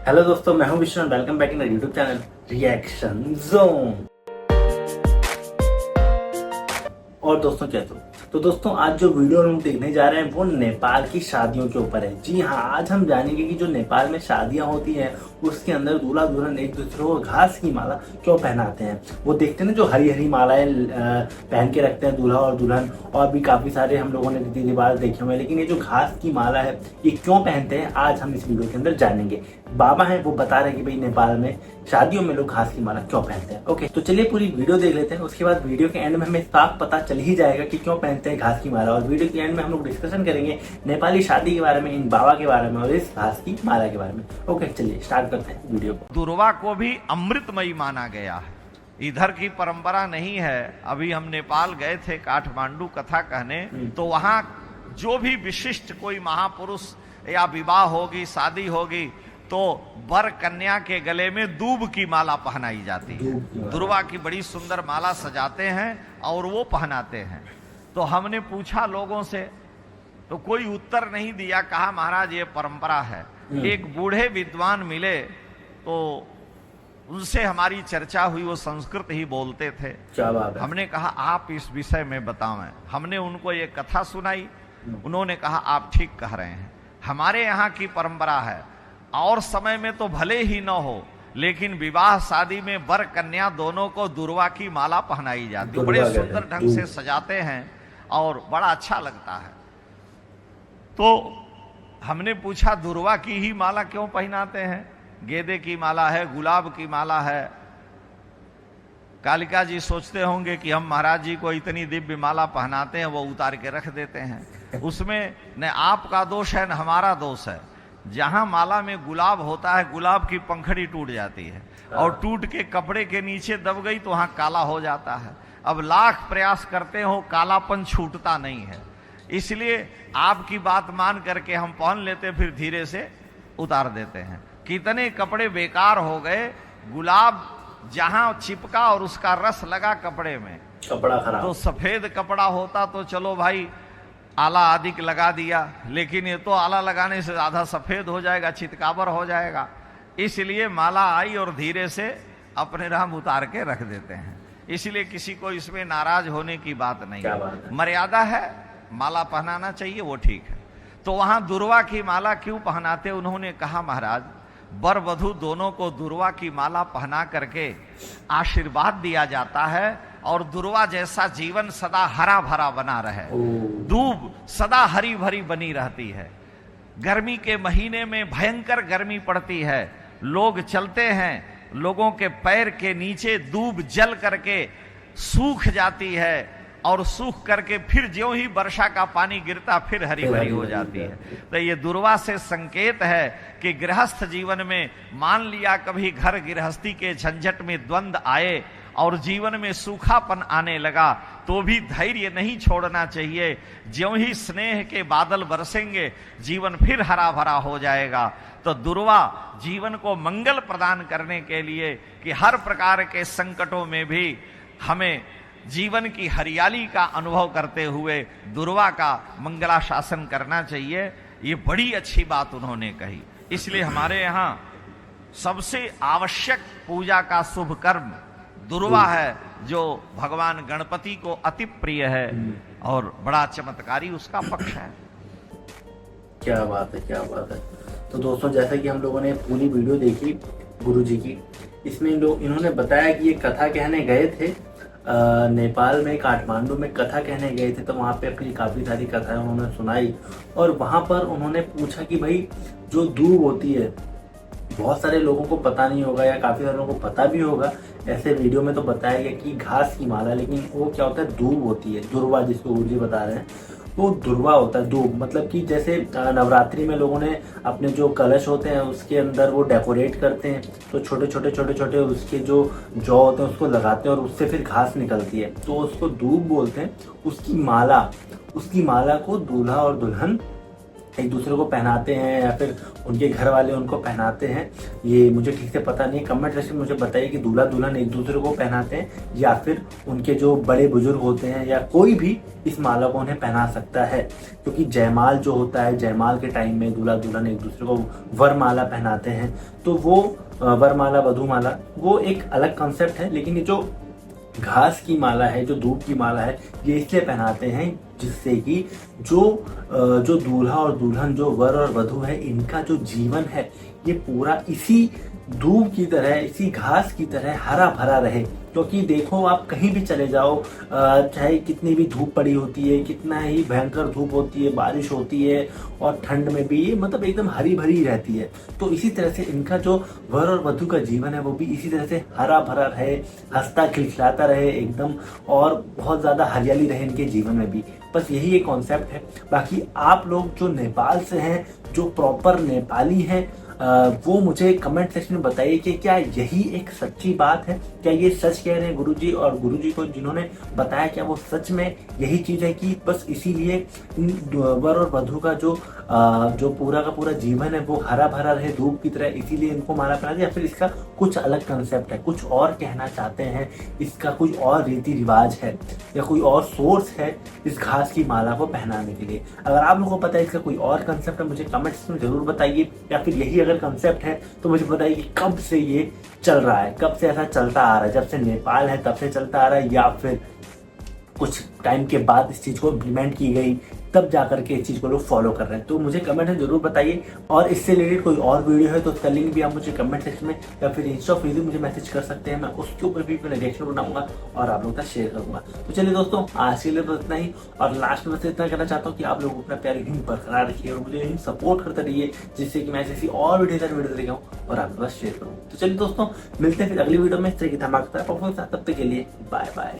Hello दोस्तों, मैं हूं Vishnu. Welcome back in YouTube channel reaction zone. और दोस्तों कैसे हो? तो दोस्तों आज जो वीडियो हम देखने जा रहे हैं वो नेपाल की शादियों के ऊपर है। जी हाँ, आज हम जानेंगे कि जो नेपाल में शादियां होती हैं उसके अंदर दूल्हा दुल्हन एक दूसरे को घास की माला क्यों पहनाते हैं। वो देखते हैं ना, जो हरी हरी मालाएं पहन के रखते हैं दूल्हा और दुल्हन। और भी काफी सारे हम लोगों ने रीति रिवाज देखे हुए हैं, लेकिन ये जो घास की माला है ये क्यों पहनते हैं आज हम इस वीडियो के अंदर जानेंगे। बाबा है वो बता रहे हैं कि भाई नेपाल में शादियों में लोग घास की माला क्यों पहनते हैं। ओके, तो चलिए पूरी वीडियो देख लेते हैं। उसके बाद वीडियो के एंड में हमें साफ पता चल ही जाएगा कि क्यों पहनते हैं घास की माला। और वीडियो के एंड में हम लोग डिस्कशन करेंगे नेपाली शादी के बारे में, इन बाबा के बारे में और इस घास की माला के बारे में। ओके, चलिए स्टार्ट करते हैं वीडियो को। दुर्वा को भी अमृतमयी माना गया है। इधर की परंपरा नहीं है। अभी हम नेपाल गए थे काठमांडू कथा कहने, तो वहां जो भी विशिष्ट कोई महापुरुष या विवाह होगी, शादी होगी, तो वर कन्या के गले में दूब की माला पहनाई जाती है। दुर्वा की बड़ी सुंदर माला सजाते हैं और वो पहनाते हैं। तो हमने पूछा लोगों से, तो कोई उत्तर नहीं दिया। कहा महाराज ये परंपरा है। एक बूढ़े विद्वान मिले तो उनसे हमारी चर्चा हुई। वो संस्कृत ही बोलते थे। क्या बात है। हमने कहा आप इस विषय में बताएं। हमने उनको ये कथा सुनाई। उन्होंने कहा आप ठीक कह रहे हैं, हमारे यहाँ की परंपरा है। और समय में तो भले ही न हो, लेकिन विवाह शादी में वर कन्या दोनों को दुर्वा की माला पहनाई जाती है। बड़े सुंदर ढंग से सजाते हैं और बड़ा अच्छा लगता है। तो हमने पूछा दुर्वा की ही माला क्यों पहनाते हैं? गेंदे की माला है, गुलाब की माला है। कालिका जी सोचते होंगे कि हम महाराज जी को इतनी दिव्य माला पहनाते हैं, वो उतार के रख देते हैं। उसमें न आपका दोष है न हमारा दोष है। जहां माला में गुलाब होता है, गुलाब की पंखड़ी टूट जाती है और टूट के कपड़े के नीचे दब गई तो वहां काला हो जाता है। अब लाख प्रयास करते हो, कालापन छूटता नहीं है। इसलिए आपकी बात मान करके हम पहन लेते, फिर धीरे से उतार देते हैं। कितने कपड़े बेकार हो गए। गुलाब जहां चिपका और उसका रस लगा कपड़े में, कपड़ा खराब। तो सफेद कपड़ा होता तो चलो भाई आला अधिक लगा दिया, लेकिन ये तो आला लगाने से आधा सफेद हो जाएगा, चितकाबर हो जाएगा। इसलिए माला आई और धीरे से अपने राम उतार के रख देते हैं। इसलिए किसी को इसमें नाराज होने की बात नहीं है। मर्यादा है, माला पहनाना चाहिए, वो ठीक है। तो वहां दुर्वा की माला क्यों पहनाते? उन्होंने कहा महाराज वर वधू दोनों को दुर्वा की माला पहना करके आशीर्वाद दिया जाता है और दुर्वा जैसा जीवन सदा हरा भरा बना रहे। दूब सदा हरी भरी बनी रहती है। गर्मी के महीने में भयंकर गर्मी पड़ती है, लोग चलते हैं, लोगों के पैर के नीचे दूब जल करके सूख जाती है और सूख करके फिर ज्यों ही वर्षा का पानी गिरता फिर हरी भरी हो जाती है। तो ये दुर्वा से संकेत है कि गृहस्थ जीवन में मान लिया कभी घर गृहस्थी के झंझट में द्वंद आए और जीवन में सूखापन आने लगा, तो भी धैर्य नहीं छोड़ना चाहिए। ज्यों ही स्नेह के बादल बरसेंगे जीवन फिर हरा भरा हो जाएगा। तो दुर्वा जीवन को मंगल प्रदान करने के लिए कि हर प्रकार के संकटों में भी हमें जीवन की हरियाली का अनुभव करते हुए दुर्वा का मंगलाशासन करना चाहिए। ये बड़ी अच्छी बात उन्होंने कही। इसलिए हमारे यहाँ सबसे आवश्यक पूजा का शुभ कर्म दुर्वा है, जो भगवान गणपति को अति प्रिय है और बड़ा चमत्कारी उसका पक्ष है। क्या बात है, क्या बात है। तो दोस्तों जैसा कि हम लोगों ने पूरी वीडियो देखी गुरुजी की, इसमें इन्होंने बताया कि ये कथा कहने गए थे नेपाल में, काठमांडू में कथा कहने गए थे। तो वहाँ पे अपनी काफ़ी सारी कथाएं उन्होंने सुनाई और वहाँ पर उन्होंने पूछा कि भाई जो दूब होती है, बहुत सारे लोगों को पता नहीं होगा या काफ़ी सारे लोगों को पता भी होगा। ऐसे वीडियो में तो बताया गया कि घास की माला, लेकिन वो क्या होता है, दूब होती है, दुर्वा जिसको गुरुजी बता रहे हैं। वो दुर्वा होता है, दूब। मतलब कि जैसे नवरात्रि में लोगों ने अपने जो कलश होते हैं उसके अंदर वो डेकोरेट करते हैं, तो छोटे छोटे उसके जो जौ होते हैं उसको लगाते हैं और उससे फिर घास निकलती है, तो उसको दूब बोलते हैं। उसकी माला को दूल्हा और दुल्हन एक दूसरे को पहनाते हैं या फिर उनके घर वाले उनको पहनाते हैं, ये मुझे ठीक से पता नहीं। कमेंट सेक्शन में मुझे बताइए कि दूल्हा दुल्हन एक दूसरे को पहनाते हैं या फिर उनके जो बड़े बुजुर्ग होते हैं या कोई भी इस माला को उन्हें पहना सकता है। क्योंकि जयमाल जो होता है, जयमाल के टाइम में दूल्हा दुल्हन एक दूसरे को वरमाला पहनाते हैं, तो वो वरमाला वधूमाला वो एक अलग कंसेप्ट है। लेकिन ये जो घास की माला है, जो धूप की माला है, ये इसलिए पहनाते हैं जिससे कि जो दूल्हा और दुल्हन, जो वर और वधू है, इनका जो जीवन है ये पूरा इसी धूप की तरह, इसी घास की तरह हरा भरा रहे। क्योंकि देखो आप कहीं भी चले जाओ, चाहे कितनी भी धूप पड़ी होती है, कितना ही भयंकर धूप होती है, बारिश होती है और ठंड में भी ये मतलब एकदम हरी भरी रहती है। तो इसी तरह से इनका जो वर और वधू का जीवन है वो भी इसी तरह से हरा भरा रहे, हंसता खिलखिलाता रहे एकदम, और बहुत ज्यादा हरियाली रहे इनके जीवन में भी। बस यही एक कॉन्सेप्ट है। बाकी आप लोग जो नेपाल से हैं, जो प्रॉपर नेपाली हैं, वो मुझे कमेंट सेक्शन में बताइए कि क्या यही एक सच्ची बात है, क्या ये सच कह रहे हैं गुरुजी, और गुरुजी को जिन्होंने बताया क्या वो सच में यही चीज है कि बस इसीलिए वर और वधू का जो पूरा का पूरा जीवन है वो हरा भरा रहे धूप की तरह, इसीलिए इनको माला पहना, या फिर इसका कुछ अलग कंसेप्ट है, कुछ और कहना चाहते हैं, इसका कोई और रीति रिवाज है या कोई और सोर्स है इस घास की माला को पहनाने के लिए। अगर आप लोगों को पता है इसका कोई और कंसेप्ट है, मुझे कमेंट्स में जरूर बताइए। या फिर यही अगर कंसेप्ट है तो मुझे बताइए कि कब से ये चल रहा है, कब से ऐसा चलता आ रहा है, जब से नेपाल है तब से चलता आ रहा है, या फिर कुछ टाइम के बाद इस चीज को इम्प्लीमेंट की गई तब जाकर के इस चीज को लोग फॉलो कर रहे हैं। तो मुझे कमेंट में जरूर बताइए। और इससे रिलेटेड कोई और वीडियो है तो उसका लिंक भी आप मुझे कमेंट सेक्शन में या फिर इंस्टा फेसबुक मुझे मैसेज कर सकते हैं, मैं उसके ऊपर भी अपना रिएक्शन बनाऊंगा और आप लोगों के साथ शेयर करूंगा। तो चलिए दोस्तों, आज के लिए तो इतना ही, और लास्ट में बस इतना कहना चाहता हूँ कि आप लोग अपना प्यार यहीं बरकरार रखिए और मुझे यहीं सपोर्ट करते रहिए, जिससे कि मैं ऐसी और वीडियो लेके आऊँ और आपके पास शेयर करूँ। तो चलिए दोस्तों, मिलते हैं फिर अगली वीडियो में इस तरह की धमाकेदार परफॉर्मेंस। तब तक के लिए बाय बाय।